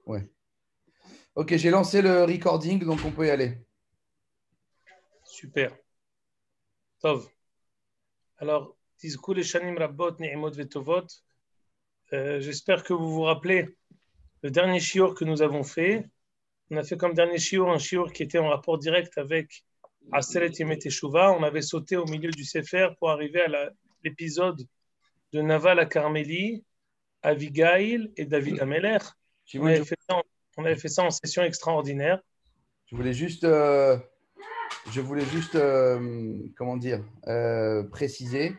Ouais. Ok, j'ai lancé le recording, donc on peut y aller. Super. Tov. Alors, Tizkou les Shanim Rabbot, Ni'imot Vetovot. J'espère que vous vous rappelez le dernier shiur que nous avons fait. On a fait comme dernier shiur un shiur qui était en rapport direct avec Aseret Yemet Teshuvah. On avait sauté au milieu du Sefer pour arriver à l'épisode de Naval à Carmélie, Avigail et David Amelech. On avait fait ça en session extraordinaire. Je voulais juste, comment dire, préciser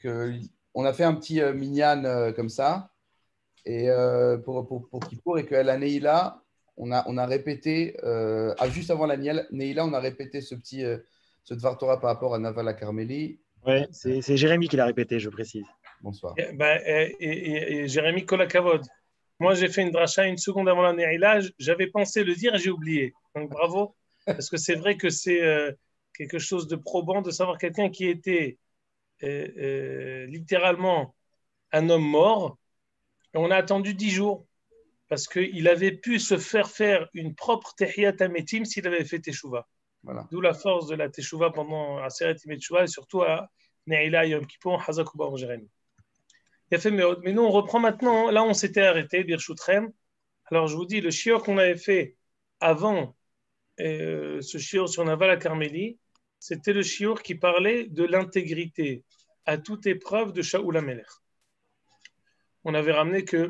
qu'on a fait un petit minyan comme ça, et pour Kippour, et qu'à la Neila, on a répété, juste avant la Neila, on a répété ce Dvar Torah par rapport à Naval à Carmélie. Ouais, c'est Jérémy qui l'a répété, je précise. Bonsoir. Et Jérémy Kolakavod. Moi, j'ai fait une dracha une seconde avant la Neila. J'avais pensé le dire et j'ai oublié. Donc, bravo. Parce que c'est vrai que c'est quelque chose de probant de savoir quelqu'un qui était littéralement un homme mort. Et on a attendu 10 jours. Parce qu'il avait pu se faire une propre Tehiyat Ametim s'il avait fait Teshuvah. Voilà. D'où la force de la Teshuvah pendant Aseret Yemet Teshuvah et surtout à Neila Yom Kippur, Hazak Ubar Jérémy. Mais nous, on reprend maintenant. Là, on s'était arrêté, Birchoutrem. Alors, je vous dis, le shiur qu'on avait fait avant ce shiur sur Naval à Carmélie, c'était le shiur qui parlait de l'intégrité à toute épreuve de Shaoul Amelech. On avait ramené que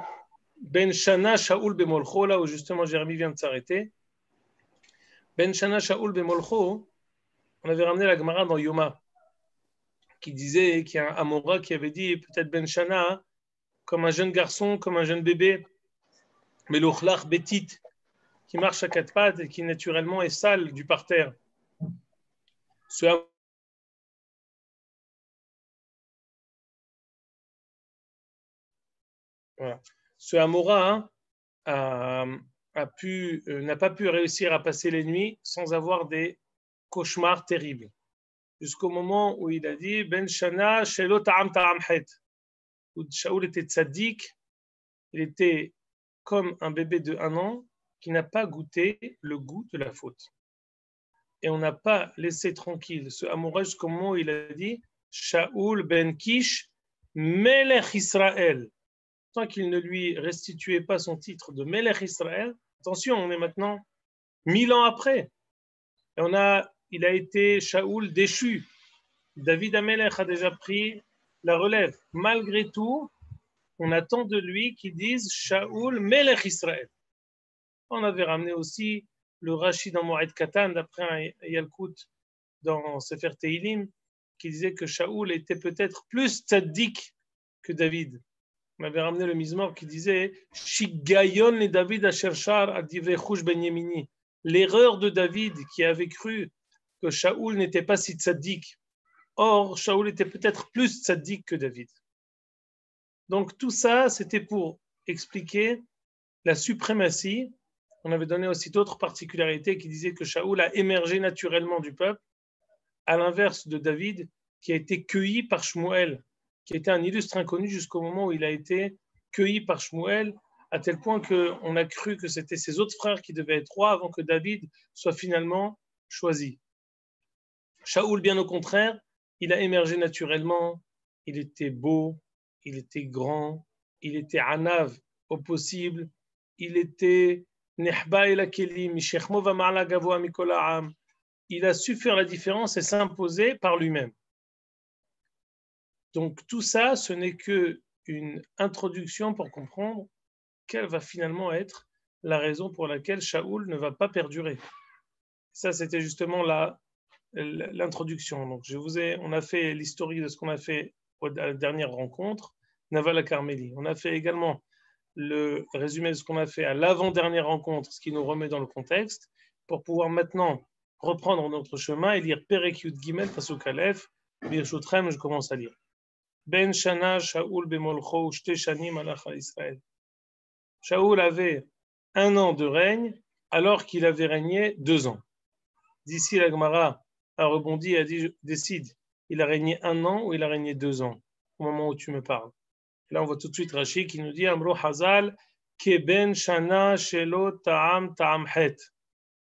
Ben Shana Shaoul Bemolcho, là où justement Jérémy vient de s'arrêter. Ben Shana Shaoul Bemolcho, on avait ramené la Gemara dans Yoma, qui disait qu'il y a un Amora qui avait dit peut-être Ben Shana, comme un jeune garçon, comme un jeune bébé, mais l'ochlach bétit, qui marche à quatre pattes et qui naturellement est sale du parterre. Ce Amora n'a pas pu réussir à passer les nuits sans avoir des cauchemars terribles. Jusqu'au moment où il a dit Ben Shana Shelo Ta'am Ta'am Het. Où Shaoul était tzaddik, il était comme un bébé de 1 an qui n'a pas goûté le goût de la faute. Et on n'a pas laissé tranquille ce Amora jusqu'au moment où il a dit Shaoul ben Kish Melech Israël. Tant qu'il ne lui restituait pas son titre de Melech Israël, attention, on est maintenant 1000 ans après. Et il a été Shaoul déchu. David Amelech a déjà pris la relève. Malgré tout, on attend de lui qu'il dise Shaoul Melech Israël. On avait ramené aussi le Rashi dans Moed Katan, d'après un Yalkut dans Sefer Teilim, qui disait que Shaoul était peut-être plus tzaddik que David. On avait ramené le Mizmor qui disait Shigayon le David Ashershar Adivrei Chush Ben Yemini. L'erreur de David qui avait cru que Shaoul n'était pas si tzaddik. Or, Shaoul était peut-être plus tzaddik que David. Donc tout ça, c'était pour expliquer la suprématie. On avait donné aussi d'autres particularités qui disaient que Shaoul a émergé naturellement du peuple, à l'inverse de David, qui a été cueilli par Shmuel, qui était un illustre inconnu jusqu'au moment où il a été cueilli par Shmuel, à tel point qu'on a cru que c'était ses autres frères qui devaient être rois avant que David soit finalement choisi. Shaoul, bien au contraire, il a émergé naturellement, il était beau, il était grand, il était anav au possible, il était nehba el akelim, mishechmo v'ma'ala gavoa mikol ha'am. Il a su faire la différence et s'imposer par lui-même. Donc tout ça, ce n'est qu'une introduction pour comprendre quelle va finalement être la raison pour laquelle Shaoul ne va pas perdurer. Ça, c'était justement l'introduction. Donc on a fait l'historique de ce qu'on a fait à la dernière rencontre, Naval à Carmélie. On a fait également le résumé de ce qu'on a fait à l'avant-dernière rencontre, ce qui nous remet dans le contexte, pour pouvoir maintenant reprendre notre chemin et lire Perek Yud Gimel Pasuk Aleph. Birchoutrem, je commence à lire. Ben Shana Shaoul Bemolcho Shte Shanim Alach Israël. Shaoul avait 1 an de règne alors qu'il avait régné 2 ans. D'ici la Gemara a rebondi et a dit décide, il a régné 1 an ou il a régné 2 ans au moment où tu me parles. Et là on voit tout de suite Rashi qui nous dit Amro Hazal Keben shana shelo ta'am ta'amhet,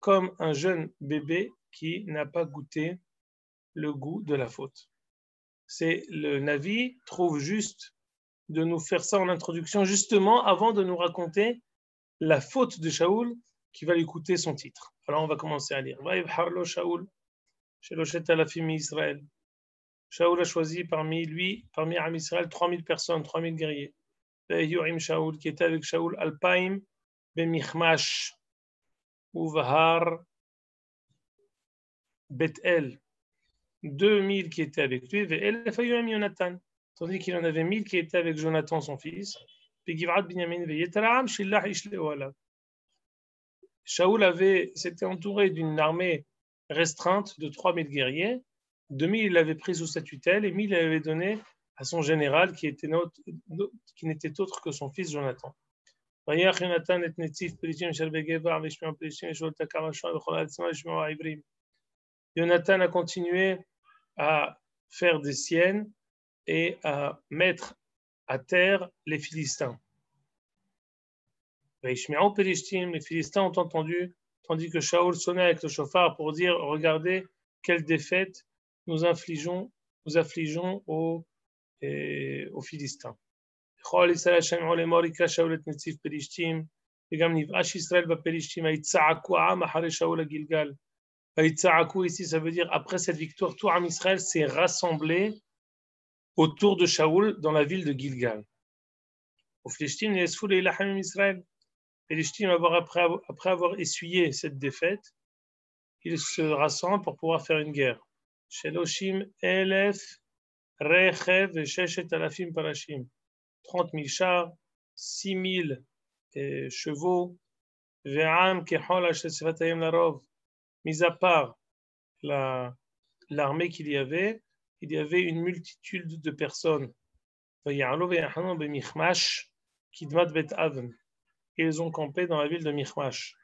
comme un jeune bébé qui n'a pas goûté le goût de la faute. C'est le Navi trouve juste de nous faire ça en introduction, justement avant de nous raconter la faute de Shaoul qui va lui coûter son titre. Alors on va commencer à lire. Vayibharlo Shaoul, Sheloshet Alafim Israël. Shaoul a choisi parmi Am Israël, 3000 personnes, 3000 guerriers. Ve'yoim Shaoul, qui était avec Shaoul, Alpaim, Bemichmash, Uvahar, Bethel. 2000 qui étaient avec lui, Ve'elef Yoim Yonatan. Tandis qu'il en avait 1000 qui étaient avec Jonathan, son fils. Shaoul s'était entouré d'une armée restreinte de 3000 guerriers. 2000 il l'avait pris sous sa tutelle et 1000 il avait donné à son général qui n'était autre que son fils Jonathan. Jonathan a continué à faire des siennes et à mettre à terre les Philistins. Les Philistins ont entendu, tandis que Shaoul sonnait avec le chauffard pour dire « Regardez quelle défaite nous affligeons aux Philistins. » Ici, ça veut dire après cette victoire, tout Am Israël s'est rassemblé autour de Shaoul dans la ville de Gilgal. Aux Philistins, les Philistins, après avoir essuyé cette défaite, ils se rassemblent pour pouvoir faire une guerre. Sheloshim elef rechev et sheshet alafim parashim. 30 000 chars, 6 000 chevaux, ve'am kechol hashesvatayim larov. Mis à part l'armée qu'il y avait une multitude de personnes. Et ils ont campé dans la ville de Michmash.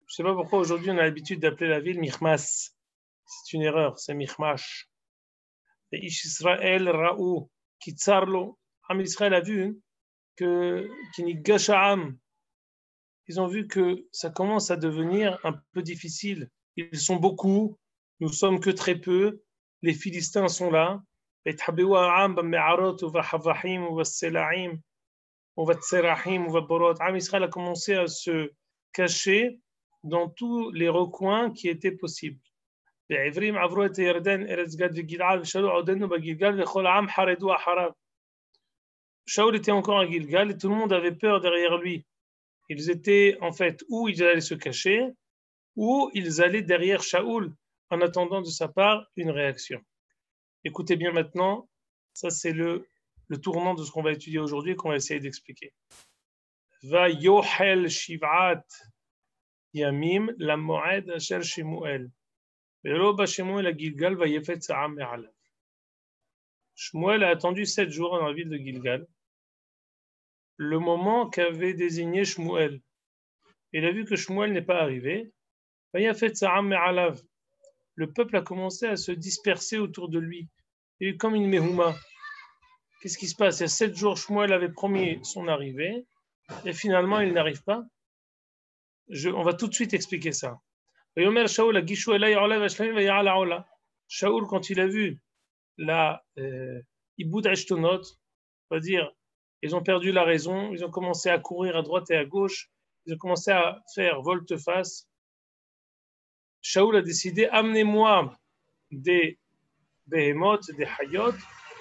Je ne sais pas pourquoi aujourd'hui on a l'habitude d'appeler la ville Michmas. C'est une erreur, c'est Michmash. Et Ish Israël Raou, Kitzarlo. Am Israël a vu que ils ont vu que ça commence à devenir un peu difficile. Ils sont beaucoup, nous sommes que très peu. Les Philistins sont là. Am Israël a commencé à se cacher dans tous les recoins qui étaient possibles. Shaoul était encore à Gilgal et tout le monde avait peur derrière lui. Ils étaient en fait où ils allaient se cacher, ou ils allaient derrière Shaoul en attendant de sa part une réaction. Écoutez bien maintenant, ça c'est le tournant de ce qu'on va étudier aujourd'hui et qu'on va essayer d'expliquer. Va yohel shiv'at yamim la mo'ed asher Shemuel. Velo ba Shemuel a Gilgal va yefet sa'am me'alav. Shemuel a attendu 7 jours dans la ville de Gilgal, le moment qu'avait désigné Shemuel. Il a vu que Shemuel n'est pas arrivé. Va yefet sa'am me'alav. Le peuple a commencé à se disperser autour de lui. Il y a eu comme une mehouma. Qu'est-ce qui se passe? Il y a 7 jours, Shmuel avait promis son arrivée, et finalement, il n'arrive pas. On va tout de suite expliquer ça. Shaoul, quand il a vu la Iboud Ashtonot, c'est-à-dire, ils ont perdu la raison, ils ont commencé à courir à droite et à gauche, ils ont commencé à faire volte-face. Shaoul a décidé, amenez-moi des behemoth, des hayot,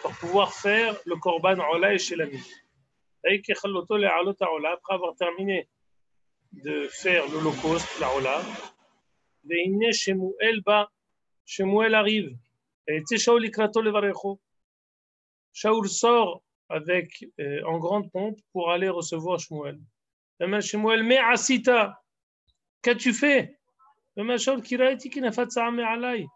pour pouvoir faire le korban ola chez l'ami. Après avoir terminé de faire l'holocauste, la ola, Shemuel arrive. Et Shaoul sort avec, en grande pompe pour aller recevoir Shemuel. Shemuel, mais Asita, qu'as-tu fait? Shaoul, Kiraiti qui n'a pas de saame alay.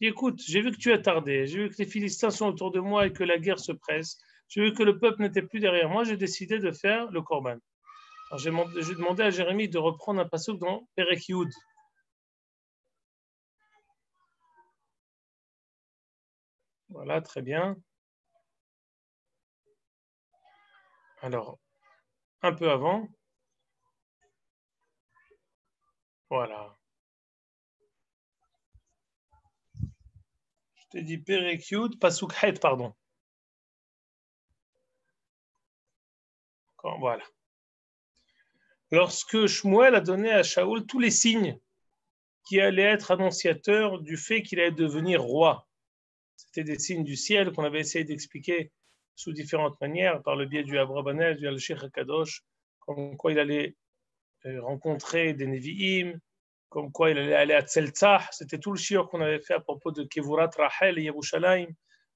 Écoute, j'ai vu que tu as tardé, j'ai vu que les Philistins sont autour de moi et que la guerre se presse, j'ai vu que le peuple n'était plus derrière moi, j'ai décidé de faire le korban. Alors j'ai demandé à Jérémie de reprendre un passouk dans Perek Yud. Voilà, très bien. Alors, un peu avant. Voilà. Je t'ai dit Perek Yud, Pasuk Het, pardon. Voilà. Lorsque Shmuel a donné à Shaoul tous les signes qui allaient être annonciateurs du fait qu'il allait devenir roi. C'était des signes du ciel qu'on avait essayé d'expliquer sous différentes manières, par le biais du Abrabanel, du Al-Sheikh HaKadosh, comme quoi il allait rencontrer des Nevi'im, comme quoi il allait aller à Tzeltzah. C'était tout le shiur qu'on avait fait à propos de Kevurat Rachel et Yerushalayim.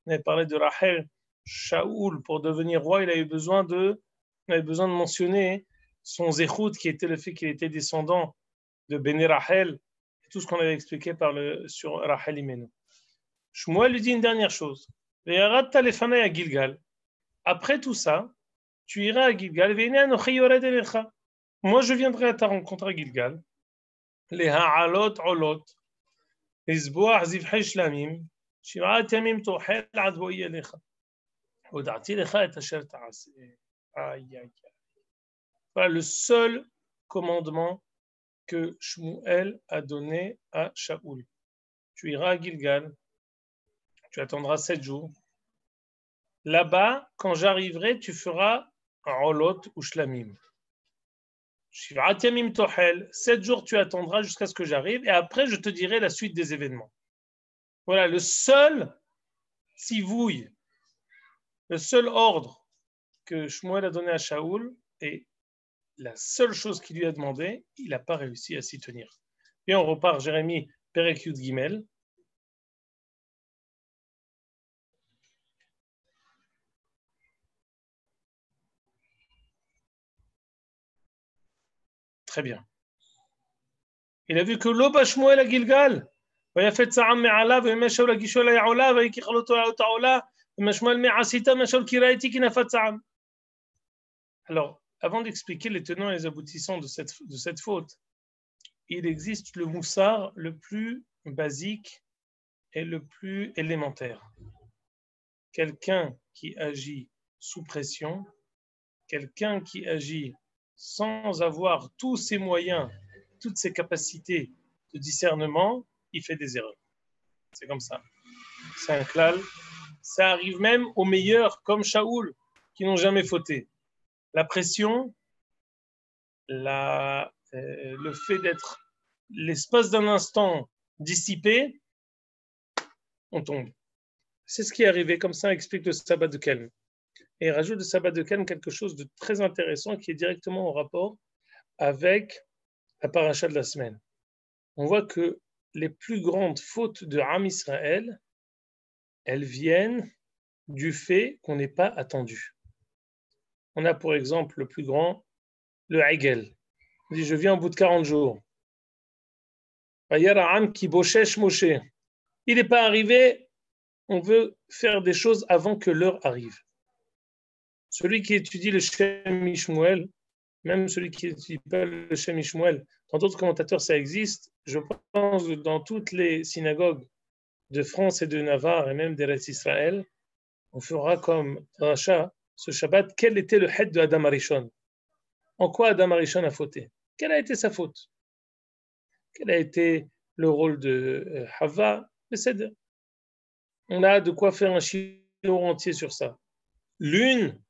On avait parlé de Rachel. Shaoul, pour devenir roi, il avait besoin de mentionner son zéchout, qui était le fait qu'il était descendant de Béné Rachel, et tout ce qu'on avait expliqué sur Rachel Imenu. Shmuel lui dit une dernière chose. À Gilgal. Après tout ça, tu iras à Gilgal. Moi, je viendrai à ta rencontre à Gilgal. Les ha'alot olot. Izboah zivhei shlamim. Shiv'at yamim tohel ad bo'i elecha. Hoda'ti lecha et asher ta'aseh. Aïe, aïe, aïe. Voilà le seul commandement que Shmuel a donné à Shaoul. Tu iras à Gilgal. Tu attendras 7 jours. Là-bas, quand j'arriverai, tu feras Olot ou Shlamim. 7 jours, tu attendras jusqu'à ce que j'arrive, et après, je te dirai la suite des événements. Voilà, le seul tzivouï, le seul ordre que Shmuel a donné à Shaoul, et la seule chose qu'il lui a demandé, il n'a pas réussi à s'y tenir. Et on repart, Jérémie, Perek Yud Gimel. Très bien. Il a vu que l'Oba Shmuel à Gilgal, ויפת צעם מעליו ומשהו לגישו לעולה ויקח לו העולה ומשמל מעשיתה משהו כראיתי כי נפת צעם. Alors, avant d'expliquer les tenants et les aboutissants de cette faute, il existe le moussar le plus basique et le plus élémentaire. Quelqu'un qui agit sous pression, quelqu'un qui agit sans avoir tous ses moyens, toutes ses capacités de discernement, il fait des erreurs. C'est comme ça. C'est un klal. Ça arrive même aux meilleurs, comme Shaoul, qui n'ont jamais fauté. La pression, le fait d'être l'espace d'un instant dissipé, on tombe. C'est ce qui est arrivé, comme ça explique le sabbat de Kelm. Et il rajoute le sabbat de Kelm quelque chose de très intéressant qui est directement en rapport avec la paracha de la semaine. On voit que les plus grandes fautes de Am Israël, elles viennent du fait qu'on n'est pas attendu. On a pour exemple le plus grand, le Hegel. Il dit, je viens au bout de 40 jours. Il n'est pas arrivé, on veut faire des choses avant que l'heure arrive. Celui qui étudie le Shem Mishmuel, même celui qui n'étudie pas le Shem Mishmuel, dans d'autres commentateurs ça existe, je pense que dans toutes les synagogues de France et de Navarre et même d'Eretz Israël, on fera comme Racha, ce Shabbat, quel était le head de Adam Arishon? En quoi Adam Arishon a fauté? Quelle a été sa faute? Quel a été le rôle de Hava? On a de quoi faire un shiur entier sur ça. L'une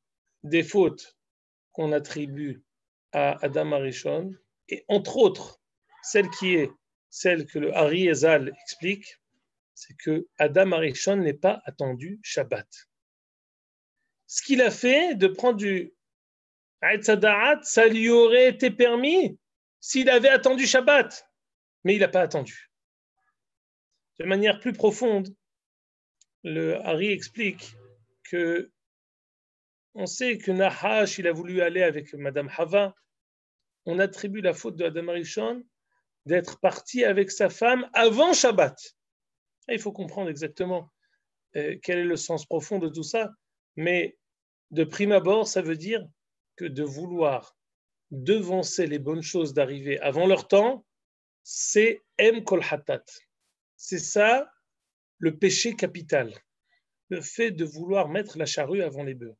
des fautes qu'on attribue à Adam Arishon, et entre autres, celle que le Hari Ezal explique, c'est que Adam Arishon n'est pas attendu Shabbat. Ce qu'il a fait de prendre du Aïtzadaat, ça lui aurait été permis s'il avait attendu Shabbat, mais il n'a pas attendu. De manière plus profonde, le Hari explique que on sait que Nahash, il a voulu aller avec Madame Hava. On attribue la faute de Adam Arishon d'être parti avec sa femme avant Shabbat. Et il faut comprendre exactement quel est le sens profond de tout ça. Mais de prime abord, ça veut dire que de vouloir devancer les bonnes choses d'arriver avant leur temps, c'est em kol hatat. C'est ça le péché capital. Le fait de vouloir mettre la charrue avant les bœufs.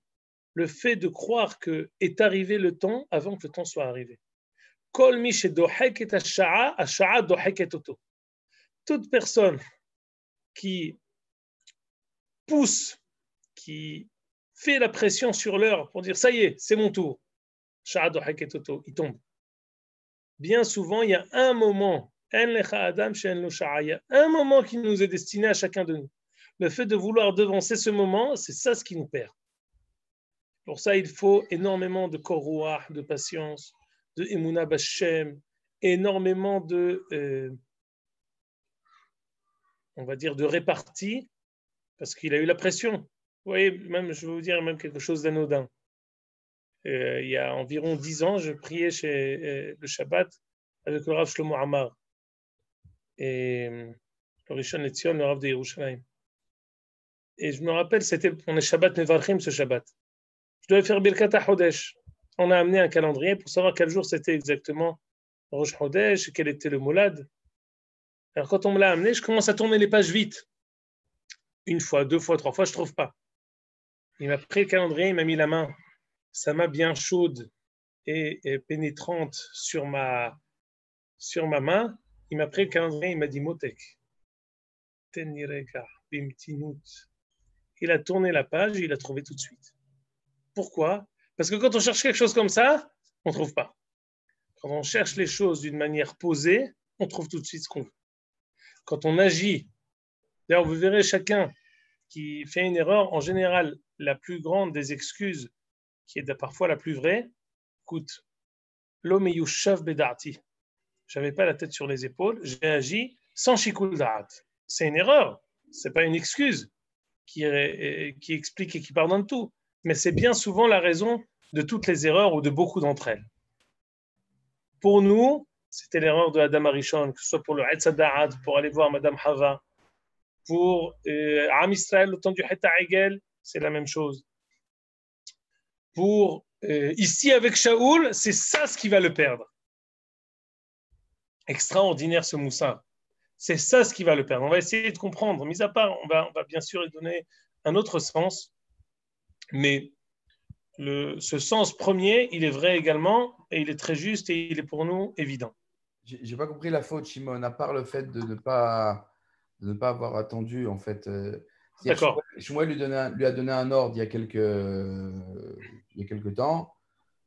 le fait de croire que est arrivé le temps avant que le temps soit arrivé. Kol mi shedohek et hasha'a doheket oto. Toute personne qui pousse, qui fait la pression sur l'heure pour dire ça y est, c'est mon tour, sha'a doheket oto, il tombe. Bien souvent, il y a un moment, il y a un moment qui nous est destiné à chacun de nous. Le fait de vouloir devancer ce moment, c'est ça ce qui nous perd. Pour ça, il faut énormément de korouah, de patience, de emuna bashem, énormément de, on va dire, de répartie, parce qu'il a eu la pression. Vous voyez, même, je vais vous dire même quelque chose d'anodin. Il y a environ 10 ans, je priais chez le Shabbat avec le Rav Shlomo Amar et le Rishon LeZion, le Rav de Yerushalayim. Et je me rappelle, on est Shabbat Mevarchim ce Shabbat. Je devais faire Birkat HaChodesh. On a amené un calendrier pour savoir quel jour c'était exactement Rosh Chodesh, quel était le Moulad. Alors quand on me l'a amené, je commence à tourner les pages vite. Une fois, deux fois, trois fois, je ne trouve pas. Il m'a pris le calendrier, il m'a mis la main, sa main bien chaude et pénétrante sur ma main. Il m'a pris le calendrier, il m'a dit Motek. Tenireka, bimtinut. Il a tourné la page et il a trouvé tout de suite. Pourquoi? Parce que quand on cherche quelque chose comme ça, on ne trouve pas. Quand on cherche les choses d'une manière posée, on trouve tout de suite ce qu'on veut. Quand on agit, d'ailleurs vous verrez chacun qui fait une erreur, en général, la plus grande des excuses, qui est parfois la plus vraie, écoute, l'homme yushav bedarti. Je n'avais pas la tête sur les épaules, j'ai agi sans shikul da'at. C'est une erreur, ce n'est pas une excuse qui explique et qui pardonne tout, mais c'est bien souvent la raison de toutes les erreurs ou de beaucoup d'entre elles. Pour nous, c'était l'erreur de Adam Arishon, que ce soit pour le Etz Da'at, pour aller voir Madame Hava, pour Am Israël, le temps du Het HaEgel, c'est la même chose. Pour ici avec Shaoul, c'est ça ce qui va le perdre. Extraordinaire ce Moussa. C'est ça ce qui va le perdre. On va essayer de comprendre. Mis à part, on va bien sûr lui donner un autre sens, mais ce sens premier, il est vrai également, et il est très juste, et il est pour nous évident. J'ai pas compris la faute, Shimon, à part le fait de ne pas avoir attendu, en fait. D'accord. Shmuel lui a donné un ordre il y a quelques temps.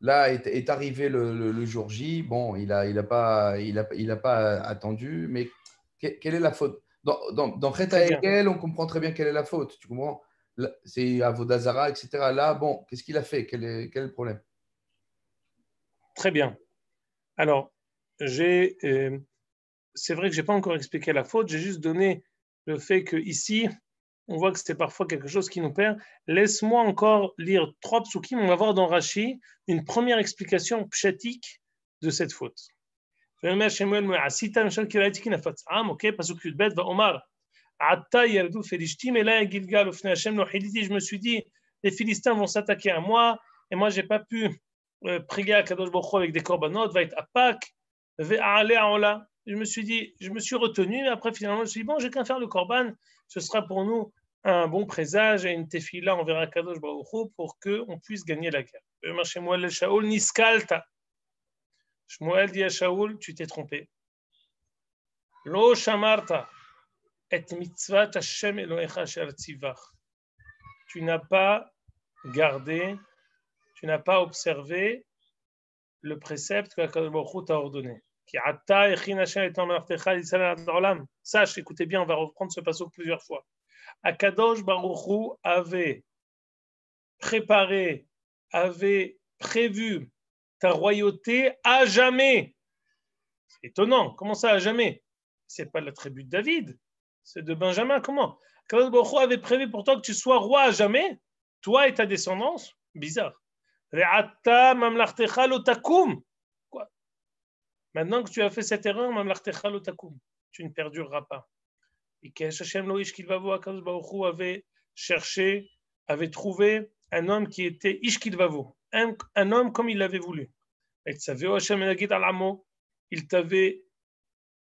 Là est arrivé le jour J. Bon, il a pas attendu, mais quelle est la faute? Dans Chet HaEgel, on comprend très bien quelle est la faute. Tu comprends? C'est Avodazara, etc. Là, bon, qu'est-ce qu'il a fait? Quel est le problème? Très bien. Alors, c'est vrai que je n'ai pas encore expliqué la faute, j'ai juste donné le fait qu'ici, on voit que c'est parfois quelque chose qui nous perd. Laisse-moi encore lire 3 psukim, on va voir dans Rashi une première explication pshatique de cette faute. Je me suis dit, les Philistins vont s'attaquer à moi, et moi je n'ai pas pu prier à Kadosh Baruch Hu avec des korbanot, va être à Pâques, je me suis dit, je me suis retenu, mais après finalement je me suis dit, bon, j'ai qu'à faire le korban, ce sera pour nous un bon présage et une tefila envers Kadosh Baruch Hu pour qu'on puisse gagner la guerre. Shmuel Shaoul niskalta. Shmuel dit à Shaoul, tu t'es trompé. Lo shamarta et mitzvat Hashem Elohecha asher tzivach. Tu n'as pas gardé, tu n'as pas observé le précepte que Kadosh Baruch Hu t'a ordonné. Sache, écoutez bien, on va reprendre ce passage plusieurs fois. Akadosh Baruch Hu avait préparé, avait prévu ta royauté à jamais. C'est étonnant, comment ça à jamais? C'est pas la tribu de David, c'est de Benjamin, comment? Akadosh Baruch Hu avait prévu pour toi que tu sois roi à jamais, toi et ta descendance, bizarre. Ve'ata mamlartecha lo takum. Maintenant que tu as fait cette erreur, tu ne perdureras pas. Et qu'Hachem Loïch Kilvavo, Akadosh Baruch Hu avait cherché, avait trouvé un homme qui était Ish Kilvavo, un homme comme il l'avait voulu. Et il t'avait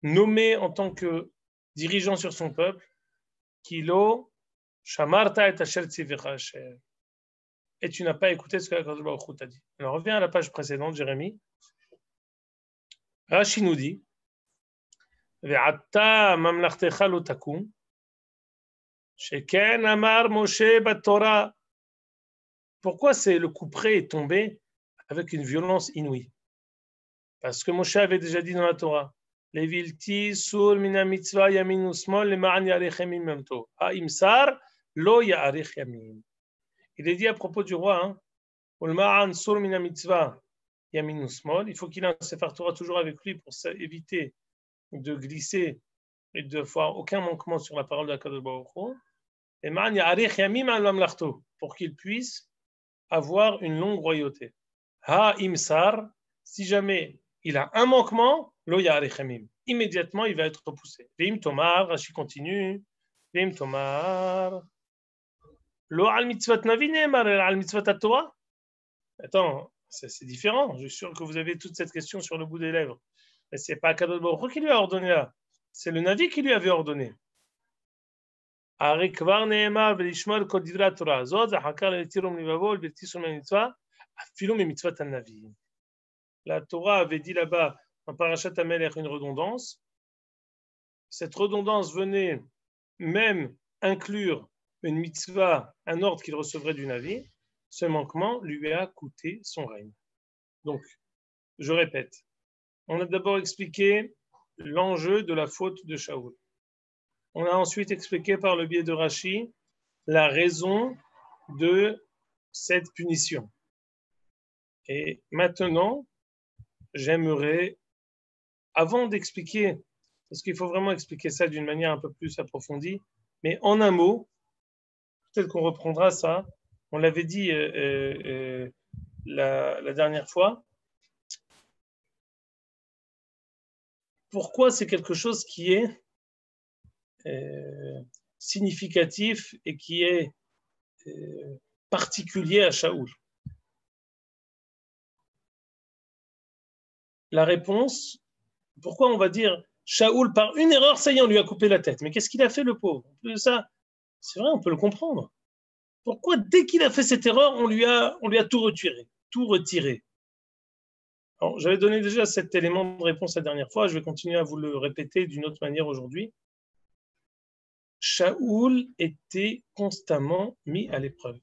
nommé en tant que dirigeant sur son peuple, Kilo, Shamarta et Asher Tzivecha Hashem. et tu n'as pas écouté ce que Akadosh Baruch Hu t'a dit. Alors reviens à la page précédente, Jérémie. Rashi nous dit Ve'ata mamlachtecha lo takum, sheken amar Moshe baTorah. Pourquoi le couperet est tombé avec une violence inouïe? Parce que Moshe avait déjà dit dans la Torah Levilti sur mina mitzvah yamin usmol lema'an yarech yamim memto. Ha'imsar lo yarech yamim. Il est dit à propos du roi, Ulma'an sur mina mitzvah yamin usmol. Il faut qu'il ait un Sefer Torah toujours avec lui pour éviter de glisser et de faire aucun manquement sur la parole de Akadosh Baruch Hu. Et ma'an yarech yamim al mamlachto, pour qu'il puisse avoir une longue royauté. Ha'imsar, si jamais il a un manquement, lo yarech yamim. Immédiatement, il va être repoussé. Ve'im tomar, Rashi continue. Ve'im tomar. Lo al mitzvat navi ne'emar al mitzvat Torah. Attends, c'est différent. Je suis sûr que vous avez toute cette question sur le bout des lèvres. Mais ce n'est pas Akadosh Baruch Hu qui lui a ordonné là. C'est le Navi qui lui avait ordonné. Ari kvar ne'emar ve'lishmar kol divrei Torah azot zahakar le'tirum livavo le'birti sur ma mitzvah afilo me mitzvat navi. La Torah avait dit là-bas dans Parashat HaMelech une redondance. Cette redondance venait même inclure une mitzvah, un ordre qu'il recevrait du Navi. Ce manquement lui a coûté son règne. Donc, je répète, on a d'abord expliqué l'enjeu de la faute de Shaoul. On a ensuite expliqué par le biais de Rashi la raison de cette punition. Et maintenant, j'aimerais, avant d'expliquer, parce qu'il faut vraiment expliquer ça d'une manière un peu plus approfondie, mais en un mot, peut-être qu'on reprendra ça, on l'avait dit la dernière fois, pourquoi c'est quelque chose qui est significatif et qui est particulier à Shaoul. La réponse, pourquoi on va dire Shaoul, par une erreur, ça y est, on lui a coupé la tête. Mais qu'est-ce qu'il a fait, le pauvre? Ça, c'est vrai, on peut le comprendre. Pourquoi, dès qu'il a fait cette erreur, on lui a tout retiré? Alors, j'avais donné déjà cet élément de réponse la dernière fois, je vais continuer à vous le répéter d'une autre manière aujourd'hui. Shaoul était constamment mis à l'épreuve.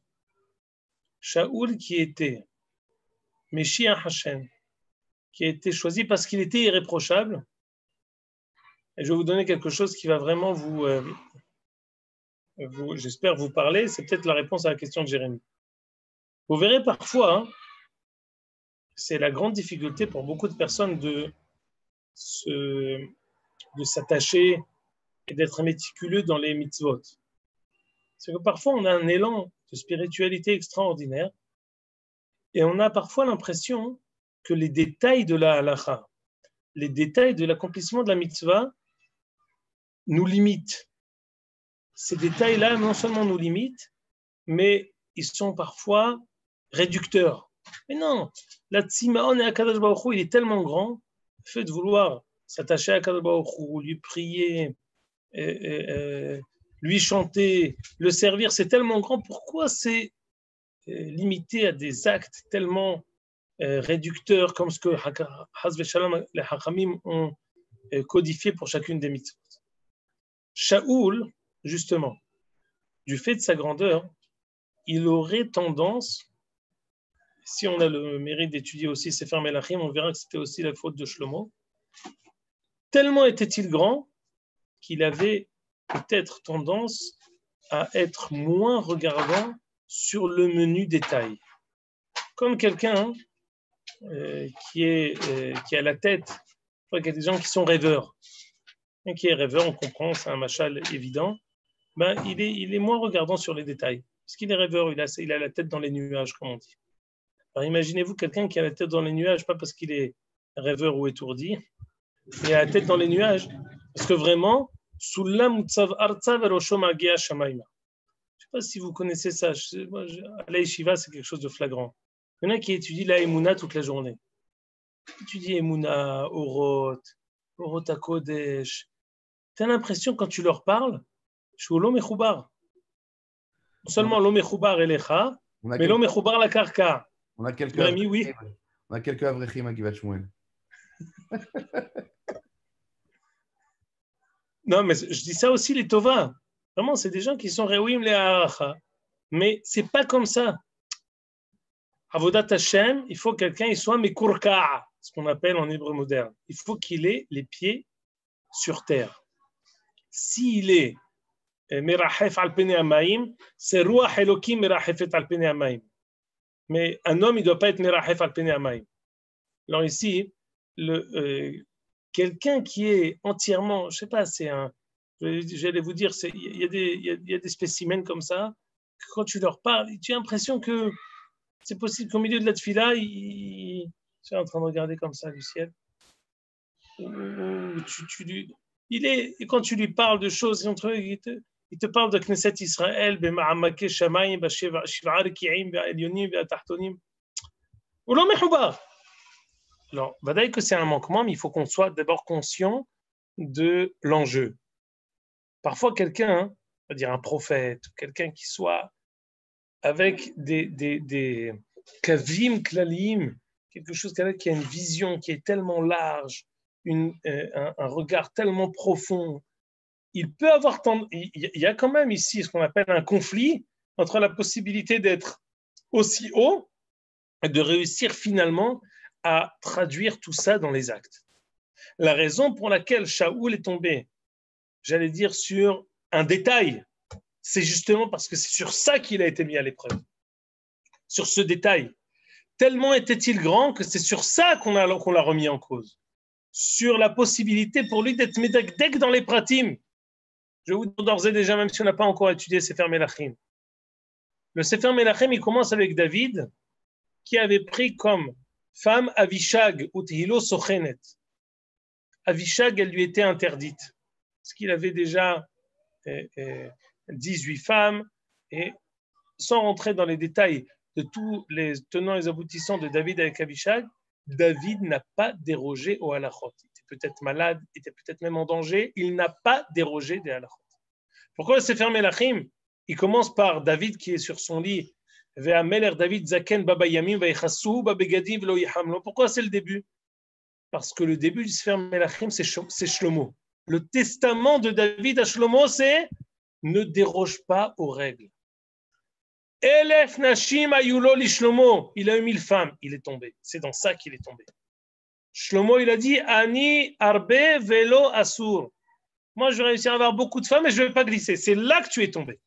Shaoul qui était Meshiach Hashem, qui a été choisi parce qu'il était irréprochable. Et je vais vous donner quelque chose qui va vraiment j'espère vous parler. C'est peut-être la réponse à la question de Jérémie. Vous verrez parfois, c'est la grande difficulté pour beaucoup de personnes de s'attacher et d'être méticuleux dans les mitzvot. C'est que parfois on a un élan de spiritualité extraordinaire et on a parfois l'impression que les détails de la halacha, les détails de l'accomplissement de la mitzvah nous limitent. Ces détails-là non seulement nous limitent, mais ils sont parfois réducteurs. Mais non, la tsimaon et Akadosh Baruch Hu, il est tellement grand, le fait de vouloir s'attacher à Akadosh Baruch Hu, lui prier, lui chanter, le servir, c'est tellement grand. Pourquoi c'est limité à des actes tellement réducteurs comme ce que Haz Veshalom, les Hachamim ont codifié pour chacune des mitzvot? Shaoul, justement, du fait de sa grandeur, il aurait tendance, si on a le mérite d'étudier aussi Sefer Melachim, on verra que c'était aussi la faute de Shlomo, tellement était-il grand qu'il avait peut-être tendance à être moins regardant sur le menu détail. Comme quelqu'un qui a la tête, il y a des gens qui sont rêveurs. Un qui est rêveur, on comprend, c'est un machal évident, ben, il est moins regardant sur les détails. Parce qu'il est rêveur, il a la tête dans les nuages, comme on dit. Alors imaginez-vous quelqu'un qui a la tête dans les nuages, pas parce qu'il est rêveur ou étourdi, il a la tête dans les nuages, parce que vraiment, Sulam Mutsav Artsav Eroshom Agia Shamaima. Je ne sais pas si vous connaissez ça. À la Yeshiva, c'est quelque chose de flagrant. Il y en a qui étudient la Emouna toute la journée. Ils étudient Emouna, Orot HaKodesh. Tu as l'impression, quand tu leur parles, je suis l'homme Mechoubar. Non seulement l'homme Mechoubar Elecha, Mais l'homme est choubar la karka. On a quelques Jérémy, oui. On a quelques avrechim à Givat Shmuel. Non, mais je dis ça aussi, les Tova. Vraiment, c'est des gens qui sont réouim les haracha. Mais c'est pas comme ça. Avodat Hashem, il faut quelqu'un qui soit mekurka, ce qu'on appelle en hébreu moderne. Il faut qu'il ait les pieds sur terre. S'il est merachef al pene hamaim, c'est ruach elokim merachefet al pene hamaim. Mais un homme, il ne doit pas être merachef al pene hamaim. Alors ici, quelqu'un qui est entièrement, je ne sais pas, j'allais vous dire, il y a des spécimens comme ça, que quand tu leur parles, tu as l'impression que c'est possible qu'au milieu de la tefila, je suis en train de regarder comme ça le ciel. Et quand tu lui parles de choses, il te parle de Knesset Israël, B'ma'amake Shamayim, B'shiv'a Reki'im, B'elyonim, B'atachtonim. Ou l'homme est choubar. Alors, vadaï que c'est un manquement, mais il faut qu'on soit d'abord conscient de l'enjeu. Parfois, quelqu'un, on va dire un prophète, quelqu'un qui soit avec des kavim klalim, quelque chose qui a une vision qui est tellement large, un regard tellement profond, il peut avoir il y a quand même ici ce qu'on appelle un conflit entre la possibilité d'être aussi haut et de réussir finalement à traduire tout ça dans les actes. La raison pour laquelle Shaoul est tombé, j'allais dire, sur un détail, c'est justement parce que c'est sur ça qu'il a été mis à l'épreuve. Sur ce détail. Tellement était-il grand que c'est sur ça qu'on l'a remis en cause. Sur la possibilité pour lui d'être médakdek dans les pratim. Je vous dis d'ores et déjà, même si on n'a pas encore étudié Sefer Melachim. Le Sefer Melachim, il commence avec David, qui avait pris comme femme Avishag, Uthilo Sochenet. Avishag, elle lui était interdite, parce qu'il avait déjà 18 femmes, et sans rentrer dans les détails de tous les tenants et les aboutissants de David avec Avishag, David n'a pas dérogé au halachot. Il était peut-être malade, il était peut-être même en danger, il n'a pas dérogé des halachot. Pourquoi le Sefer Melachim, il commence par David qui est sur son lit, David Zaken Baba Yamim Veichasu Babegadim Velo Yihamlo. Pourquoi c'est le début? Parce que le début du Sefer Melachim, c'est Shlomo. Le testament de David à Shlomo, c'est ne déroge pas aux règles. Elef Nashim Ayulo li Shlomo. Il a eu 1000 femmes, il est tombé. C'est dans ça qu'il est tombé. Shlomo, il a dit Ani Arbe Velo Asur. Moi, je vais réussir à avoir beaucoup de femmes, mais je ne vais pas glisser. C'est là que tu es tombé.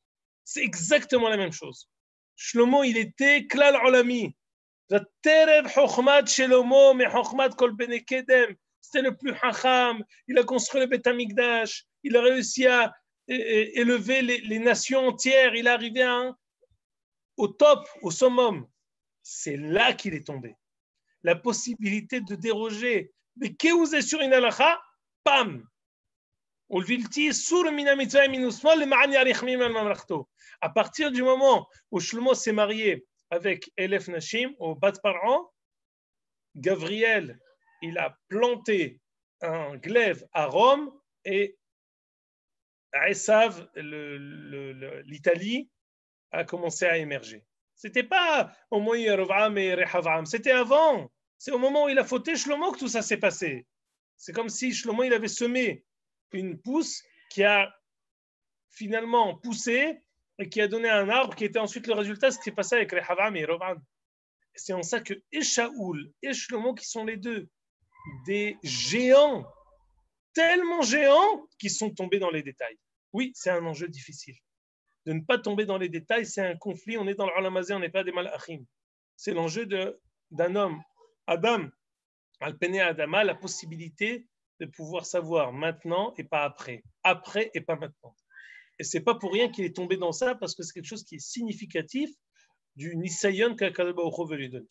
C'est exactement la même chose. Shlomo, il était Klal Olami. C'était le plus hacham. Il a construit le Beth Amikdash. Il a réussi à élever les nations entières. Il est arrivé au top, au summum. C'est là qu'il est tombé. La possibilité de déroger. Mais qu'est-ce que sur une halakha? Pam! À partir du moment où Shlomo s'est marié avec Elef Nashim, au Bat Paran, Gabriel, il a planté un glaive à Rome et à Esav, l'Italie, a commencé à émerger. C'était pas au moment où Yerovam et Rehavam, c'était avant. C'est au moment où il a fauté Shlomo que tout ça s'est passé. C'est comme si Shlomo il avait semé une pousse qui a finalement poussé et qui a donné un arbre qui était ensuite le résultat, ce qui s'est passé avec Rehavam et Yerovam. C'est en ça que Shaoul et Shlomo, qui sont les deux des géants, tellement géants, qu'ils sont tombés dans les détails. Oui, c'est un enjeu difficile. De ne pas tomber dans les détails, c'est un conflit. On est dans l'Olamazé, on n'est pas des malachim. C'est l'enjeu d'un homme, Adam, Al-Pene Adama, la possibilité de pouvoir savoir maintenant et pas après. Après et pas maintenant. Et ce n'est pas pour rien qu'il est tombé dans ça, parce que c'est quelque chose qui est significatif du Nisayon qu'Akadosh Baruch Hu veut lui donner.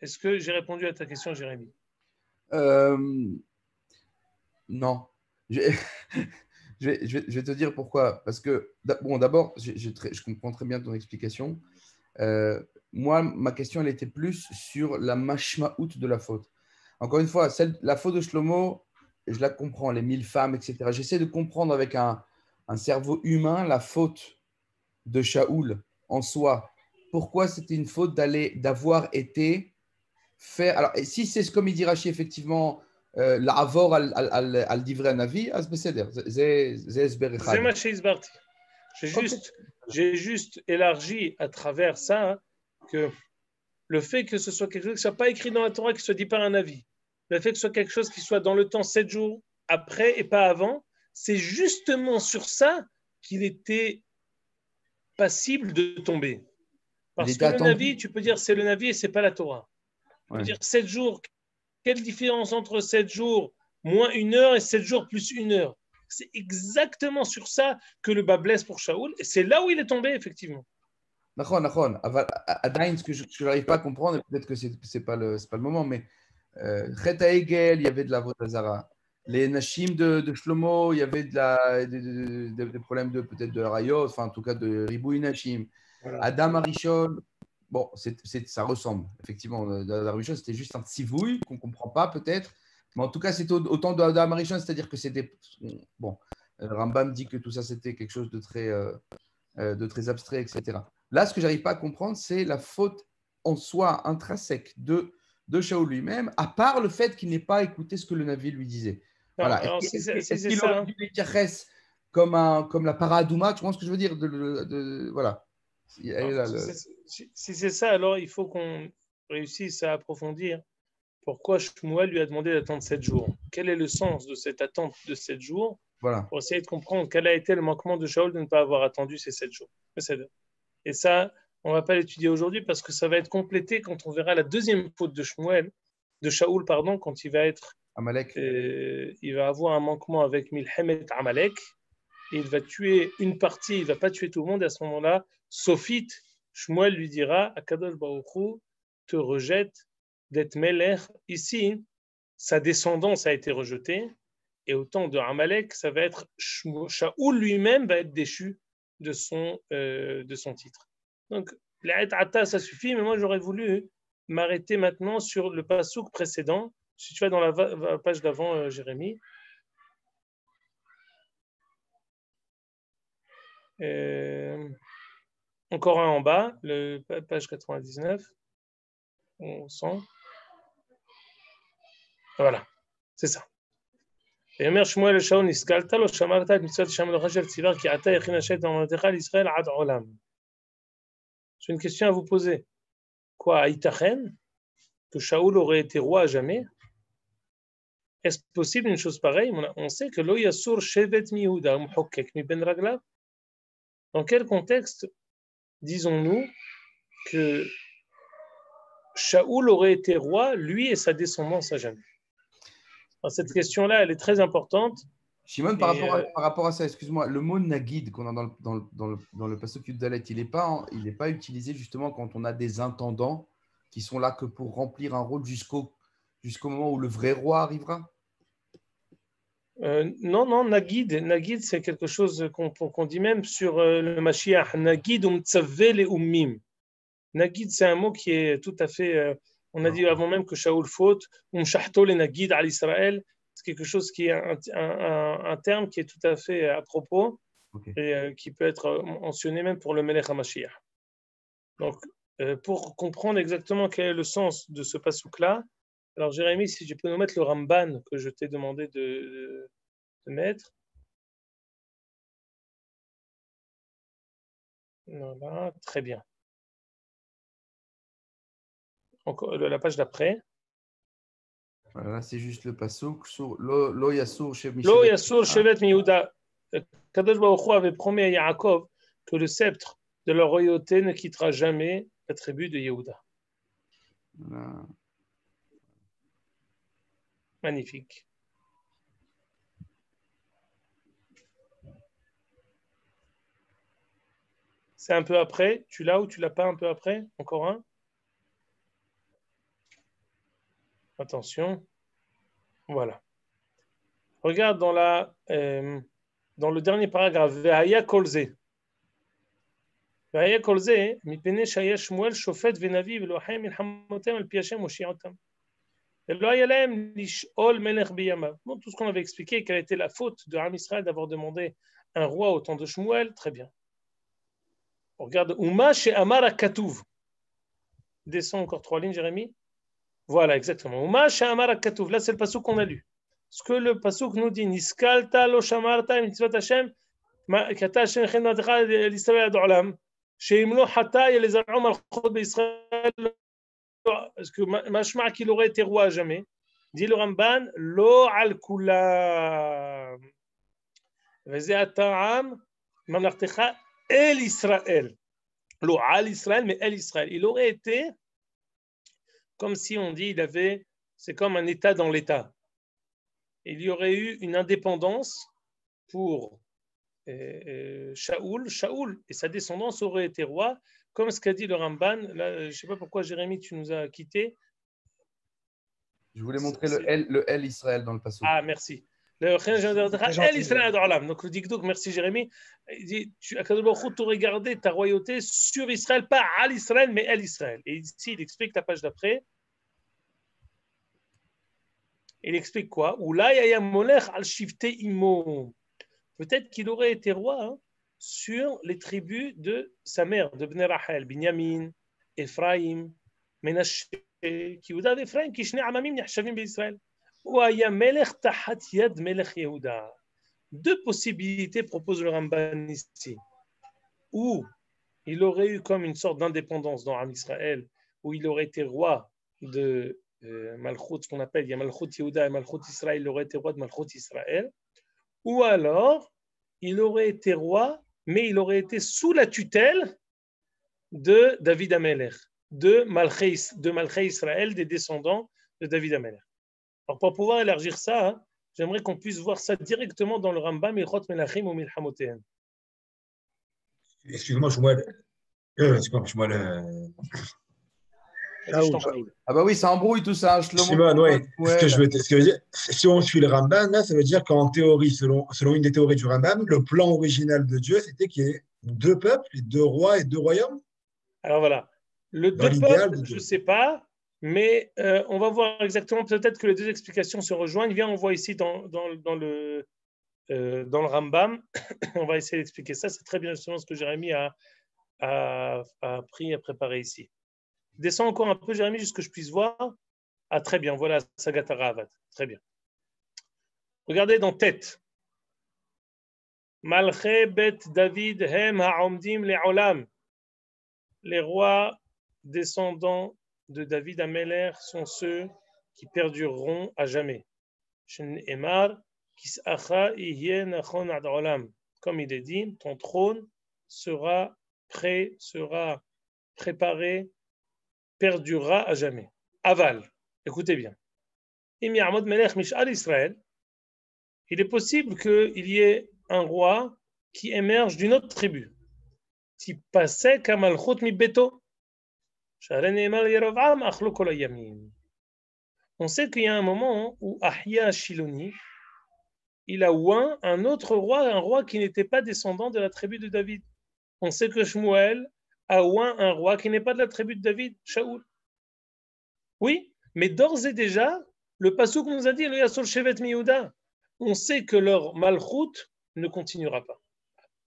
Est-ce que j'ai répondu à ta question, Jérémy? Non. Je vais te dire pourquoi. Parce que, bon, d'abord, je comprends très bien ton explication. Moi, ma question, elle était plus sur la mashmaout de la faute. Encore une fois, la faute de Shlomo, je la comprends, les 1000 femmes, etc. J'essaie de comprendre avec un cerveau humain la faute de Shaoul en soi. pourquoi c'était une faute d'avoir été faire. Alors, et si c'est comme il dit Rashi, effectivement, l'avor al divrei navi, az beseder. C'est esber echad. C'est ma sheisbarti. J'ai juste élargi à travers ça que le fait que ce soit quelque chose qui ne soit pas écrit dans la Torah, qui soit dit par un avis, le fait que ce soit quelque chose qui soit dans le temps 7 jours après et pas avant, c'est justement sur ça qu'il était passible de tomber. Parce que le Navi, tu peux dire c'est le Navi et c'est pas la Torah. Tu peux dire 7 jours. Quelle différence entre 7 jours moins 1 heure et 7 jours plus 1 heure? C'est exactement sur ça que le bas blesse pour Shaoul. Et c'est là où il est tombé, effectivement. D'accord. Adain, ce que je n'arrive pas à comprendre, et peut-être que ce n'est pas le moment, mais Chet Hegel, il y avait de la Vodazara. Les Nashim de Shlomo, il y avait des problèmes peut-être de Rayot, enfin en tout cas de Ribouy Nashim. Voilà. Adam Arishon, bon, ça ressemble. Effectivement, Adam Arishon, c'était juste un tsivouille qu'on ne comprend pas peut-être. Mais en tout cas, c'était autant de Adam Arishon, c'est-à-dire que c'était. Bon, Rambam dit que tout ça, c'était quelque chose de très abstrait, etc. Là, ce que je n'arrive pas à comprendre, c'est la faute en soi intrinsèque de Shaoul lui-même, à part le fait qu'il n'ait pas écouté ce que le Navi lui disait. Non, voilà. Est-ce qu'il aurait dû les tiaches comme la paradouma, tu vois ce que je veux dire voilà. Si c'est ça, alors il faut qu'on réussisse à approfondir pourquoi Shmuel lui a demandé d'attendre 7 jours. Quel est le sens de cette attente de 7 jours? Voilà. Pour essayer de comprendre quel a été le manquement de Shaoul de ne pas avoir attendu ces 7 jours. Et ça, on ne va pas l'étudier aujourd'hui parce que ça va être complété quand on verra la deuxième faute de Shaoul, quand il va être Amalek. Il va avoir un manquement avec Milhemet Amalek. Et il va tuer une partie, il ne va pas tuer tout le monde. Et à ce moment-là, Sophit, Shmuel lui dira Akadosh Baruch Hu te rejette d'être Melech. Ici, sa descendance a été rejetée. Et au temps de Amalek, ça va être Shaoul lui-même va être déchu de son titre. Donc, l'Aït Atta, ça suffit, mais moi j'aurais voulu m'arrêter maintenant sur le pasouk précédent. Si tu vas dans la page d'avant, Jérémie. Encore un en bas, page 99. On sent. Voilà, c'est ça. ויאמר שמואל לשאול נסכלת לו שמרת את מצוות השם אלוהיך אשר ציווה כי עתה יכין השם את אמונתך לישראל עד עולם. J'ai une question à vous poser. Quoi, Itachen, que Shaoul aurait été roi à jamais? Est-ce possible une chose pareille? On sait que lo yasur shevet mi Yehuda muhokkek mi ben raglav. Dans quel contexte disons-nous que Shaoul aurait été roi, lui et sa descendance à jamais? Alors, cette question-là, elle est très importante. Shimon, par rapport à ça, excuse-moi, le mot nagid qu'on a dans le passage Yuddalet, il n'est pas utilisé justement quand on a des intendants qui sont là que pour remplir un rôle jusqu'au moment où le vrai roi arrivera? Non, nagid, c'est quelque chose qu'on dit même sur le Mashiach. Nagid tzaveh le ummim. Nagid, c'est un mot qui est tout à fait. On a dit avant même que Shaoul faute, shahto le nagid al Israël. C'est quelque chose qui est un terme qui est tout à fait à propos et qui peut être mentionné même pour le Melech HaMashiach. Donc, pour comprendre exactement quel est le sens de ce pasouk-là, alors Jérémie, si je peux nous mettre le Ramban que je t'ai demandé de mettre. Voilà, très bien. Encore la page d'après. Voilà, c'est juste le pasouk sur Lo Yasur Shevet mi Yehuda. Kadosh Baruch Hu avait promis à Yaakov que le sceptre de la royauté ne quittera jamais la tribu de Yehuda. Voilà. Magnifique. C'est un peu après. Tu l'as ou tu l'as pas un peu après? Encore un? Attention. Voilà. Regarde dans le dernier paragraphe. Ve'aya kolze. והיה כל זה מפני שהיה שמואל שופט ונביא ולוחם מלחמותיהם על פי השם מושיע אותם. ולא היה להם לשאול מלך בימיו. Bon, tout ce qu'on avait expliqué, quelle était la faute de Am Israël d'avoir demandé un roi au temps de Shmuel, très bien. On regarde Uma chez Amar Katouv. Descends encore 3 lignes, Jérémy. Voilà, exactement. Uma chez Amar Katouv. Là, c'est le passouk qu'on a lu. Ce que le passouk nous dit, Niskalta lo shamarta mitzvot Hashem, kata Hashem chen natecha l'Israël ad olam, sheimlo hata yelezar'u malchut b'Israël. Parce que mashma qu'il aurait été roi à jamais. Dit le Ramban, lo al kulam. Veze ata'am mamlartecha el Israël. Lo al Israël, mais el Israël. Il aurait été comme si on dit, c'est comme un État dans l'État. Il y aurait eu une indépendance pour Shaoul et sa descendance aurait été roi, comme ce qu'a dit le Ramban. Là, je ne sais pas pourquoi, Jérémy, tu nous as quittés. Je voulais montrer le L Israël dans le passouk. Ah, merci. Le El Israël d'Olam. Donc le dikdouk, merci Jérémy. Il dit, Akadosh Baruch Hu t'aurait gardé ta royauté sur Israël, pas à l'Israël, mais El Israël. Et ici, il explique la page d'après. Il explique quoi? Peut-être qu'il aurait été roi sur les tribus de sa mère, de Bnei Rachel, Binyamin, Ephraim, Menashe, Yehuda et Ephraim, qui shnei amamim nihshavim b'Israël. Ou haya melech tahat yad melech Yehuda. Deux possibilités propose le Ramban ici. Ou il aurait eu comme une sorte d'indépendance dans Am Israël, où il aurait été roi de Malchut, ce qu'on appelle, il y a Malchut Yehuda et Malchut Israël, il aurait été roi de Malchut Israël. Ou alors, il aurait été roi, mais il aurait été sous la tutelle de David Amelech, de Malchei Israël, des descendants de David Amelech. Alors, pour pouvoir élargir ça, j'aimerais qu'on puisse voir ça directement dans le Rambam, Ilchot Melachim ou Milchamotehem. Excuse-moi, Shmuel. Ah bah oui, ça embrouille tout ça. Shimon, ouais. Ce que je veux dire, si on suit le Rambam, là, ça veut dire qu'en théorie, selon une des théories du Rambam, le plan original de Dieu, c'était qu'il y ait deux peuples, deux rois et deux royaumes. Alors voilà, le deux peuples, je ne sais pas, mais on va voir exactement, peut-être que les deux explications se rejoignent. Viens, on voit ici dans le Rambam, on va essayer d'expliquer ça. C'est très bien justement ce que Jérémy a préparé ici. Descends encore un peu, Jérémy, juste que je puisse voir. Ah, très bien, voilà, Sagat Aravat. Très bien. Regardez dans Tête. Malché bet David hem ha'omdim le'olam. Les rois descendants de David Ameler sont ceux qui perdureront à jamais. Emar kis'acha ihye nachon ad olam. Comme il est dit, ton trône sera préparé, perdurera à jamais. Aval, écoutez bien. Il est possible qu'il y ait un roi qui émerge d'une autre tribu. On sait qu'il y a un moment où Ahia Shiloni, il a oint un autre roi, un roi qui n'était pas descendant de la tribu de David. On sait que Shmuel a oint un roi qui n'est pas de la tribu de David, Shaoul. Oui, mais d'ores et déjà, le passouk nous a dit, le Yasol Shevet Miyuda, on sait que leur malchut ne continuera pas.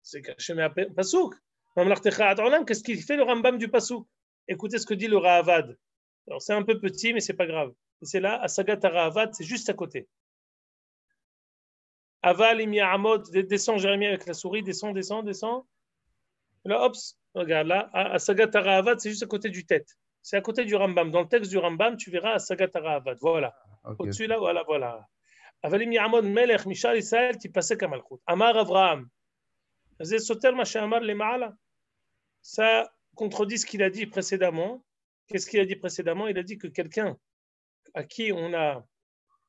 C'est caché, mais passouk. Qu'est-ce qu'il fait le Rambam du passouk? Écoutez ce que dit le Ra'avad. Alors c'est un peu petit, mais c'est pas grave. C'est là, à Sagat Ra'avad, c'est juste à côté. Aval im ya'amod, descend Jérémie avec la souris, descend. Là, hop, regarde là, à Sagat Ra'avad, c'est juste à côté du tête. C'est à côté du Rambam. Dans le texte du Rambam, tu verras à Sagat Ra'avad. Voilà. Okay. Au-dessus là, voilà. Aval im ya'amod melech mishal Israël, tu passais comme Malchut. Amar Avraham. C'est Soter ma she'amar le ma'ala. Ça contredit ce qu'il a dit précédemment. Qu'est-ce qu'il a dit précédemment? Il a dit que quelqu'un à qui on a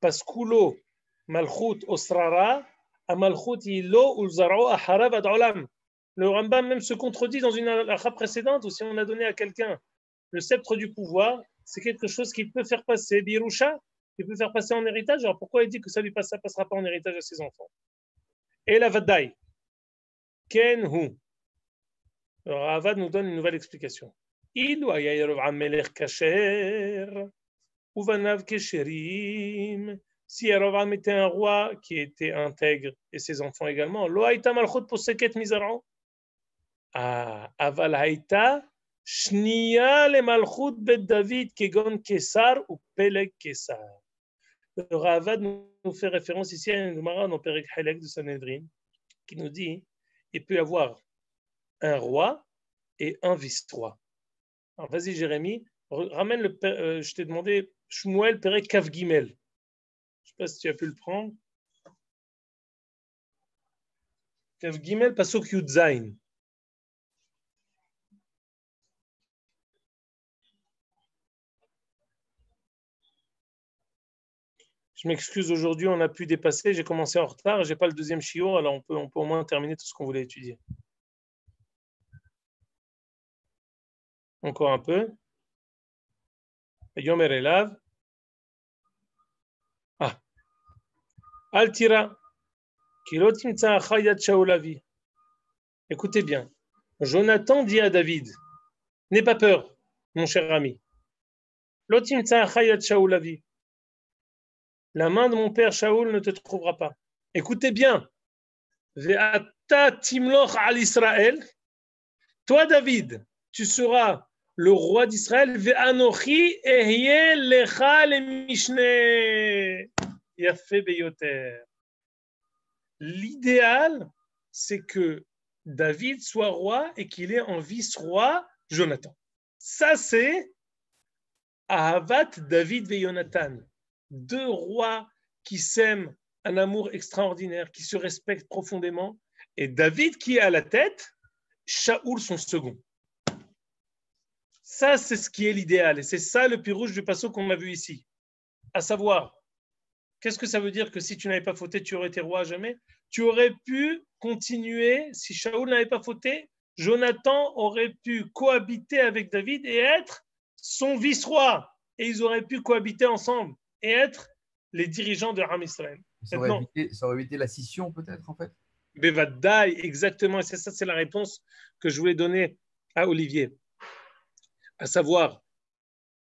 paskulo malchut osrara, a malchut ilo ulzaro aharav ad olam. Le Rambam même se contredit dans une halakha précédente où si on a donné à quelqu'un le sceptre du pouvoir, c'est quelque chose qu'il peut faire passer birusha, qu'il peut faire passer en héritage. Alors pourquoi il dit que ça passera pas en héritage à ses enfants? Et la vadai ken hu. Alors, Avad nous donne une nouvelle explication. Il ou Yerovam melech kasher, ou vanav kesherim. Si Yerovam était un roi qui était intègre et ses enfants également, lo haïta malchut poseket mizar'o. אבל הייתה שנייה למלכות בית דוד כגון קיסר ופלג קיסר. Le Ravad nous fait référence ici à une Gemara dans Perek Halek de Sanhedrin qui nous dit il peut y avoir un roi et un vice-roi. Alors vas-y Jérémy, ramène je t'ai demandé Shmuel Perek Kav Gimel. Je ne sais pas si tu as pu le prendre. Kav Gimel Pasuk Yud Zayin. Je m'excuse, aujourd'hui, on a pu dépasser. J'ai commencé en retard. Je n'ai pas le deuxième shiur, alors on peut au moins terminer tout ce qu'on voulait étudier. Encore un peu. Yomer Elav. Ah. Altira. Kilotim Tzahachayat Shaolavi. Écoutez bien. Jonathan dit à David, n'aie pas peur, mon cher ami. Lotim Tzahachayat Shaolavi. La main de mon père Shaoul ne te trouvera pas. Écoutez bien. Ve'ata timloch al Israël. Toi, David, tu seras le roi d'Israël. Ve'anochi ehye lecha le mishne. Yafé beyoter. L'idéal, c'est que David soit roi et qu'il ait en vice-roi Jonathan. Ça, c'est Ahavat David ve Jonathan. Deux rois qui s'aiment un amour extraordinaire, qui se respectent profondément, et David qui est à la tête, Shaoul son second. Ça, c'est ce qui est l'idéal, et c'est ça le pirouge du passeau qu'on a vu ici. À savoir, qu'est-ce que ça veut dire que si tu n'avais pas fauté, tu aurais été roi à jamais? Tu aurais pu continuer, si Shaoul n'avait pas fauté, Jonathan aurait pu cohabiter avec David et être son vice-roi, et ils auraient pu cohabiter ensemble et être les dirigeants de Ram Israël. Ça aurait évité la scission peut-être en fait. Bevadai, exactement. Et ça, c'est la réponse que je voulais donner à Olivier. À savoir,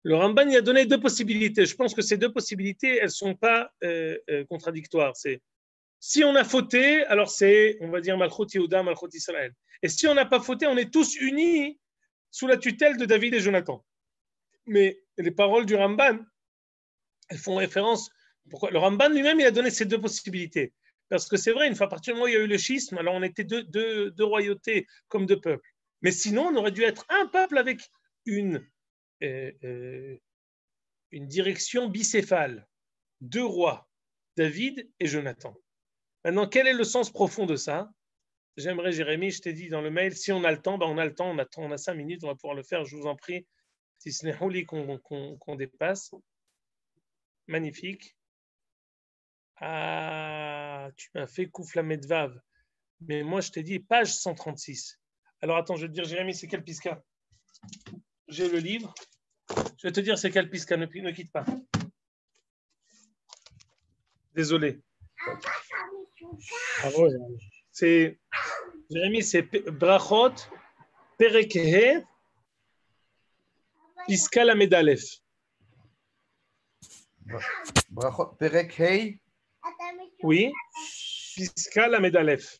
le Ramban y a donné deux possibilités. Je pense que ces deux possibilités, elles ne sont pas contradictoires. C'est si on a fauté, alors c'est, on va dire, Malchut Yehuda, Malchut Israël. Et si on n'a pas fauté, on est tous unis sous la tutelle de David et Jonathan. Mais les paroles du Ramban, elles font référence. Pourquoi le Ramban lui-même, il a donné ces deux possibilités. Parce que c'est vrai, une fois à partir du moment où il y a eu le schisme, alors on était deux royautés comme deux peuples. Mais sinon, on aurait dû être un peuple avec une direction bicéphale. Deux rois, David et Jonathan. Maintenant, quel est le sens profond de ça? J'aimerais, Jérémy, je t'ai dit dans le mail, si on a le temps, ben on a le temps, on a 5 minutes, on va pouvoir le faire, je vous en prie. Si ce n'est Houli qu'on dépasse. Magnifique. Ah, tu m'as fait Kouf la Medvav. Mais moi, je t'ai dit page 136. Alors, attends, je vais te dire, Jérémy, c'est quel piska? J'ai le livre. Je vais te dire, c'est quel piska. Ne quitte pas. Désolé. C'est, Jérémy, c'est Brachot, Perekhe, piska la Medalef. Brachot, Perek Hey. Oui, Piska la Medalef.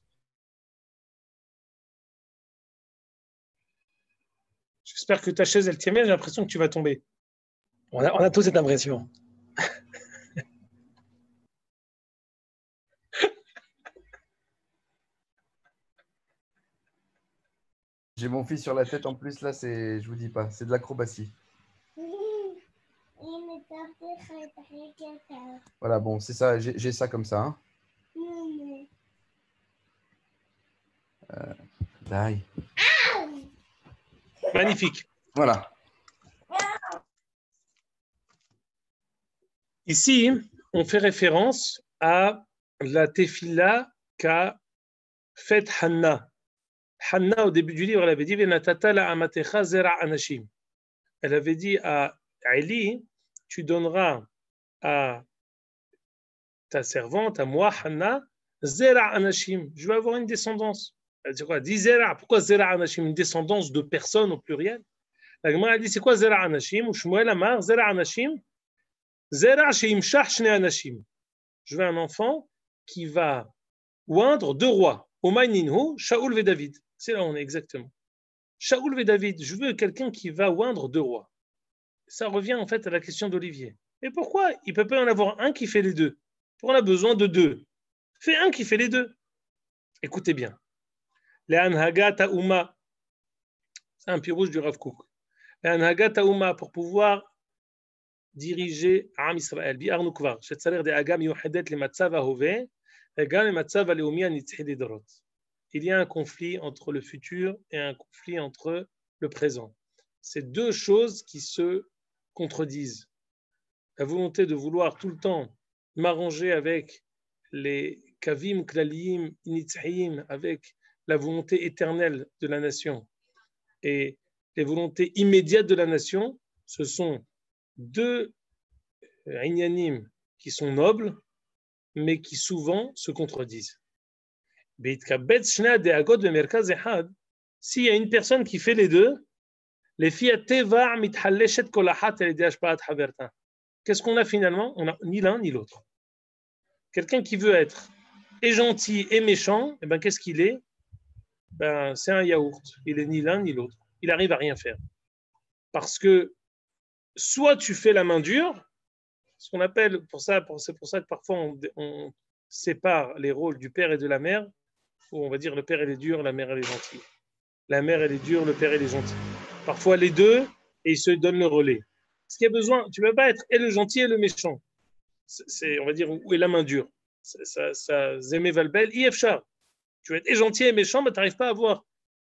J'espère que ta chaise, elle tient bien. J'ai l'impression que tu vas tomber. On a tous cette impression. J'ai mon fils sur la tête en plus, là, je vous dis pas, c'est de l'acrobatie. Voilà, bon, c'est ça, j'ai ça comme ça. Hein. Magnifique. Voilà. Ici, on fait référence à la tefila qu'a faite Hanna. Hanna, au début du livre, elle avait dit Venatata la amatecha zera anashim. Elle avait dit à Eli, tu donneras à ta servante, à moi, Hanna, zera anashim. Je vais avoir une descendance. Elle dit quoi? Dis zera. Pourquoi zera anashim? Une descendance de personnes au pluriel. La Gemara a dit c'est quoi zera anashim? Ou Shmuel Amar, zera anashim. Zera sheimshach shne anashim. Je veux un enfant qui va oindre deux rois. Omay ninhu, Shaoul ve David. C'est là où on est exactement. Shaoul et David, je veux quelqu'un qui va oindre 2 rois. Ça revient en fait à la question d'Olivier. Et pourquoi il ne peut pas y en avoir un qui fait les 2? Pourquoi on a besoin de 2? Fais un qui fait les 2. Écoutez bien. Le'anhaga ta'uma, c'est un pirouge du Rav Kook. Le'anhaga ta'uma, pour pouvoir diriger Am Israël. Bi'ar nukvar, shetzarech de'aga miyuchedet le'matzav ha'hoveh, וגם למצב הלאומי הנצחי לדורות. Il y a un conflit entre le futur et un conflit entre le présent. C'est 2 choses qui se contredisent. La volonté de vouloir tout le temps m'arranger avec les kavim klaliyim nitzhiyim, avec la volonté éternelle de la nation et les volontés immédiates de la nation, ce sont 2 inyanim qui sont nobles, mais qui souvent se contredisent. S'il y a une personne qui fait les 2, qu'est-ce qu'on a finalement? On n'a ni l'un ni l'autre. Quelqu'un qui veut être et gentil et méchant, eh ben, qu'est-ce qu'il est? Ben, c'est un yaourt. Il est ni l'un ni l'autre. Il arrive à rien faire. Parce que soit tu fais la main dure, ce qu'on appelle, c'est pour ça que parfois on sépare les rôles du père et de la mère, où on va dire le père elle est dur, la mère elle est gentille. La mère elle est dure, le père il est gentil. Parfois les 2, et ils se donnent le relais. Ce qu'il y a besoin, tu ne peux pas être et le gentil et le méchant. C'est, on va dire, où est la main dure. Ça zémé valbel, ifchar. Tu vas être et gentil et méchant, mais tu n'arrives pas à avoir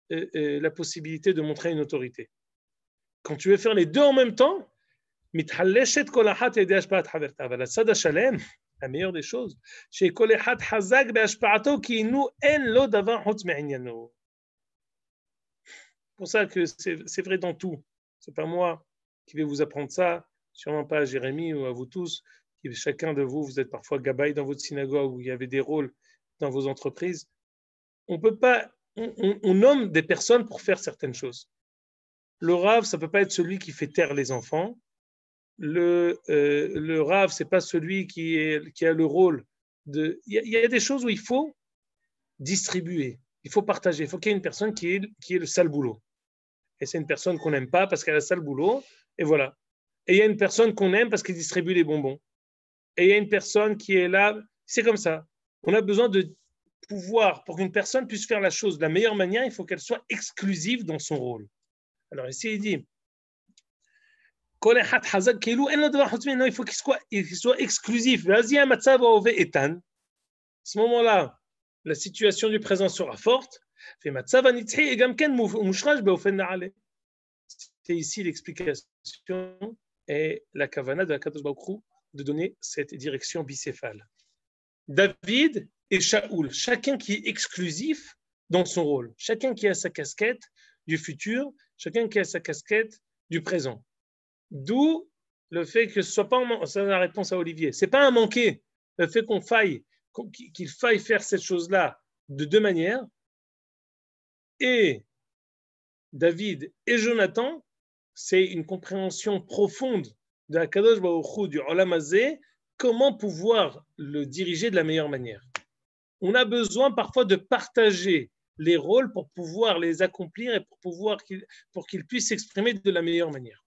la possibilité de montrer une autorité. Quand tu veux faire les 2 en même temps, מתחלשת כל אחת על ידי השפעת חברתה, אבל הצד השלם, המאיר des choses, שכל אחד חזק בהשפעתו, כי אינו אין לו דבר חוץ מעניינו. Pour ça que c'est vrai dans tout. C'est pas moi qui vais vous apprendre ça, sûrement pas à Jérémie ou à vous tous. Chacun de vous, vous êtes parfois gabaï dans votre synagogue où il y avait des rôles dans vos entreprises. On peut pas, on nomme des personnes pour faire certaines choses. Le Rav, ça peut pas être celui qui fait taire les enfants. Le Rav, c'est pas celui qui a le rôle de. Il y a des choses où il faut distribuer, il faut partager. Il faut qu'il y ait une personne qui ait le sale boulot. Et c'est une personne qu'on n'aime pas parce qu'elle a le sale boulot. Et voilà. Et il y a une personne qu'on aime parce qu'elle distribue les bonbons. Et il y a une personne qui est là. C'est comme ça. On a besoin de pouvoir, pour qu'une personne puisse faire la chose de la meilleure manière, il faut qu'elle soit exclusive dans son rôle. Alors ici, il dit. Il faut qu'il soit exclusif. À ce moment-là, la situation du présent sera forte. C'est ici l'explication et la kavana de la Kadosh Baruch Hu de donner cette direction bicéphale. David et Shaoul, chacun qui est exclusif dans son rôle, chacun qui a sa casquette du futur, chacun qui a sa casquette du présent. D'où le fait que ce soit pas c'est la réponse à Olivier. C'est pas un manqué. Le fait qu'il faille faire cette chose-là de 2 manières. Et David et Jonathan, c'est une compréhension profonde de la Kadosh Baruch Hu, du Olam Hazeh, comment pouvoir le diriger de la meilleure manière. On a besoin parfois de partager les rôles pour pouvoir les accomplir et pour qu'ils puissent s'exprimer de la meilleure manière.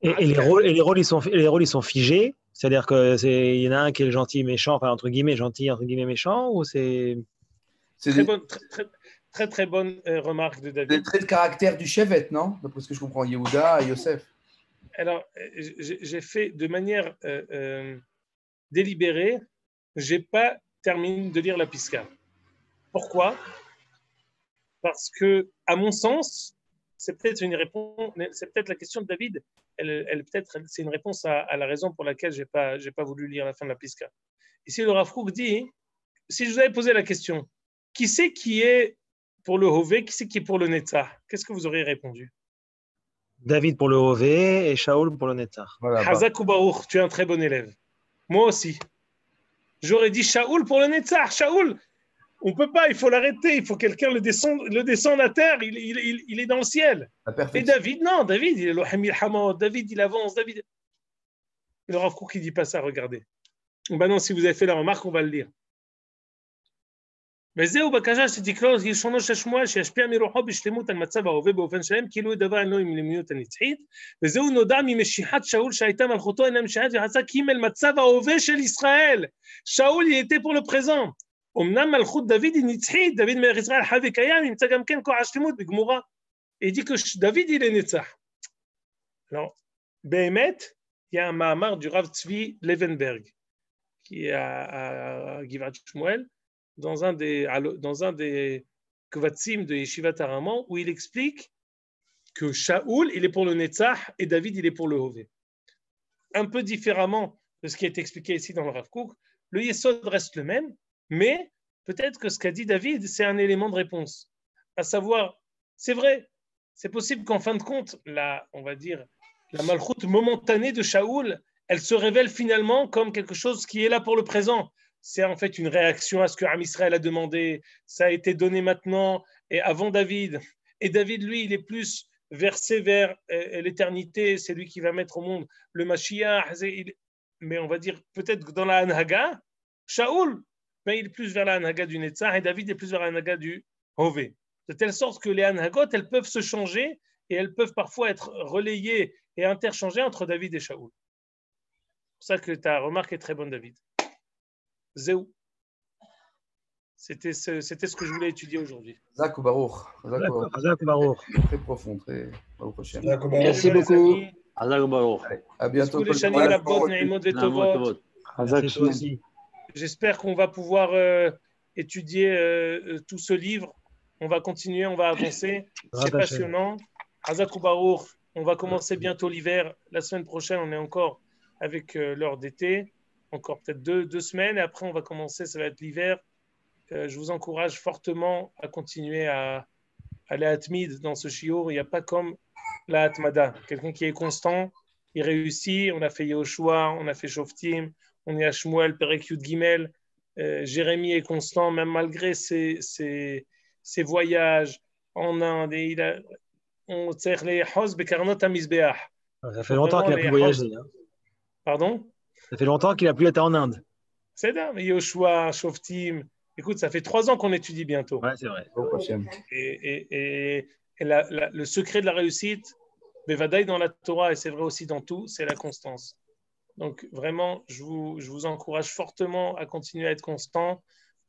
Et les rôles, ils sont figés, c'est-à-dire qu'il y en a un qui est le gentil méchant, enfin entre guillemets gentil, entre guillemets méchant, ou c'est très bonne remarque de David. Des traits de caractère du Shevet, non? D'après ce que je comprends, Yehuda et Yosef. Alors, j'ai fait de manière délibérée, j'ai pas terminé de lire la Pisca. Pourquoi? Parce que, à mon sens, c'est peut-être une réponse, c'est peut-être la question de David. C'est une réponse à la raison pour laquelle j'ai pas voulu lire la fin de la Pisca. Ici, le Rav Kook dit, si je vous avais posé la question, qui c'est qui est pour le Hové, qui c'est qui est pour le Netzach? Qu'est-ce que vous auriez répondu? David pour le Hové et Shaoul pour le Netzach. Voilà, Hazak ou Baruch, tu es un très bon élève. Moi aussi. J'aurais dit Shaoul pour le Netzach. Shaoul, on ne peut pas, il faut l'arrêter, il faut que quelqu'un le descende à terre, il est dans le ciel. Et David, non, David, il est Lohemil Hamad, David, il avance, David. Le Rav Kook, il ne dit pas ça, regardez. Ben non, si vous avez fait la remarque, on va le lire. וזהו בקשה שתקלול כלשונו של שמואל שישפיע מרוחו בשלמות על מצב ההווה באופן שלם כאילו דבר אינו עם לאומיות הנצחית וזהו נודע ממשיחת שאול שהייתה מלכותו אינה משיחת ויחסה קימל מצב ההווה של ישראל שאול יהיה pour le présent אמנם מלכות דוד היא נצחית דוד מלך ישראל חי וקיים נמצא גם כן כוח השלמות בגמורה il dit que David il est נצח alors באמת il y a un מאמר du Rav Tzvi Levenberg qui est à Givat Shmuel dans un des kvatsim de Yeshivat Haraman où il explique que Shaoul il est pour le Netzach et David il est pour le Hové. Un peu différemment de ce qui est expliqué ici dans le Rav Kook, le Yesod reste le même, mais peut-être que ce qu'a dit David c'est un élément de réponse. À savoir, c'est vrai, c'est possible qu'en fin de compte, on va dire, la malchoute momentanée de Shaoul, elle se révèle finalement comme quelque chose qui est là pour le présent. C'est en fait une réaction à ce que Am Israël a demandé. Ça a été donné maintenant et avant David. Et David, lui, il est plus versé vers l'éternité. C'est lui qui va mettre au monde le Mashiach. Mais on va dire peut-être que dans la Hanhaga, Shaoul, ben, il est plus vers la Hanhaga du Netzach et David est plus vers la Hanhaga du Hové. De telle sorte que les Hanhagot, elles peuvent se changer et elles peuvent parfois être relayées et interchangées entre David et Shaoul. C'est pour ça que ta remarque est très bonne, David. Zéou. C'était ce que je voulais étudier aujourd'hui. Zak ou Baruch. Zak ou Baruch. Très profond, très Baruch Hashem. Merci beaucoup. Zak ou Baruch. À bientôt. J'espère qu'on va pouvoir étudier tout ce livre. On va continuer, on va avancer. C'est passionnant. Zak ou Baruch. On va commencer bientôt l'hiver. La semaine prochaine, on est encore avec l'heure d'été. Encore peut-être deux semaines, et après on va commencer, ça va être l'hiver. Je vous encourage fortement à continuer à aller à Atmid dans ce shiur. Il n'y a pas comme la Atmada. Quelqu'un qui est constant, il réussit. On a fait Yehoshua, on a fait Shoftim, on est à Shmuel, Perek Yud Gimel. Jérémie est constant, même malgré ses voyages en Inde. On tire les Hos Bekarnot HaMizbeach. Ça fait longtemps qu'il a pu voyager. Pardon? Ça fait longtemps qu'il a pu être en Inde. C'est dingue, Yehoshua, Shoftim. Écoute, ça fait 3 ans qu'on étudie bientôt. Ouais, c'est vrai. Et le secret de la réussite, Bevadaï dans la Torah, et c'est vrai aussi dans tout, c'est la constance. Donc vraiment, je vous encourage fortement à continuer à être constant.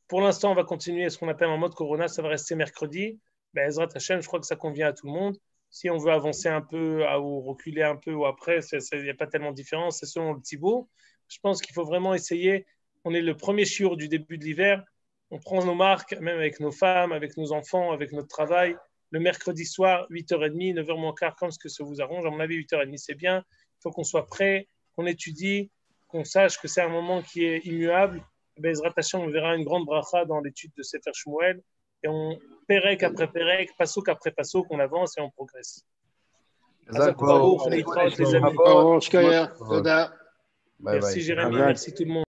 Pour l'instant, on va continuer ce qu'on appelle en mode Corona, ça va rester mercredi. Ben, Ezrat Hashem, je crois que ça convient à tout le monde. Si on veut avancer un peu ou reculer un peu ou après, il n'y a pas tellement de différence, c'est selon le petit bout. Je pense qu'il faut vraiment essayer. On est le premier shiur du début de l'hiver. On prend nos marques, même avec nos femmes, avec nos enfants, avec notre travail. Le mercredi soir, 8h30, 9h moins quart, comme ce que ça vous arrange. À mon avis, 8h30, c'est bien. Il faut qu'on soit prêt, qu'on étudie, qu'on sache que c'est un moment qui est immuable. Bezrat Hashem, on verra une grande bracha dans l'étude de Sefer Shmuel. Et on, pérec après pérec, passouk après passouk, on avance et on progresse. D'accord. Les amis. Merci Jérémy, merci tout le monde.